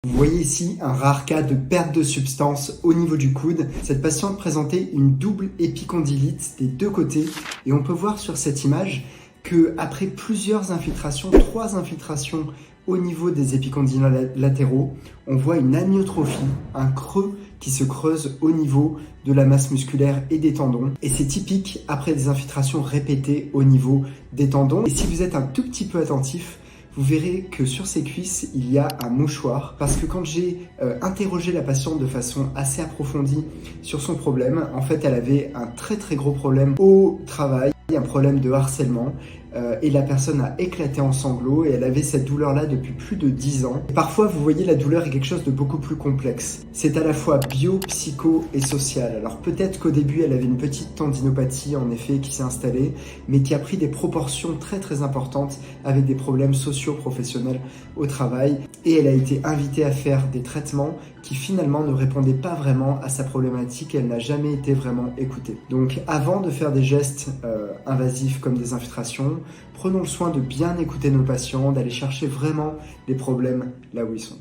Vous voyez ici un rare cas de perte de substance au niveau du coude. Cette patiente présentait une double épicondylite des deux côtés et on peut voir sur cette image que après plusieurs infiltrations, 3 infiltrations au niveau des épicondyles latéraux, on voit une amyotrophie, un creux qui se creuse au niveau de la masse musculaire et des tendons. Et c'est typique après des infiltrations répétées au niveau des tendons. Et si vous êtes un tout petit peu attentif, vous verrez que sur ses cuisses, il y a un mouchoir parce que quand j'ai interrogé la patiente de façon assez approfondie sur son problème, en fait, elle avait un très gros problème au travail, un problème de harcèlement et la personne a éclaté en sanglots et elle avait cette douleur-là depuis plus de 10 ans. Et parfois, vous voyez, la douleur est quelque chose de beaucoup plus complexe. C'est à la fois bio, psycho et social. Alors peut-être qu'au début, elle avait une petite tendinopathie, en effet, qui s'est installée, mais qui a pris des proportions très importantes avec des problèmes socio-professionnels au travail. Et elle a été invitée à faire des traitements qui finalement ne répondaient pas vraiment à sa problématique et elle n'a jamais été vraiment écoutée. Donc avant de faire des gestes invasifs comme des infiltrations, prenons le soin de bien écouter nos patients, d'aller chercher vraiment les problèmes là où ils sont.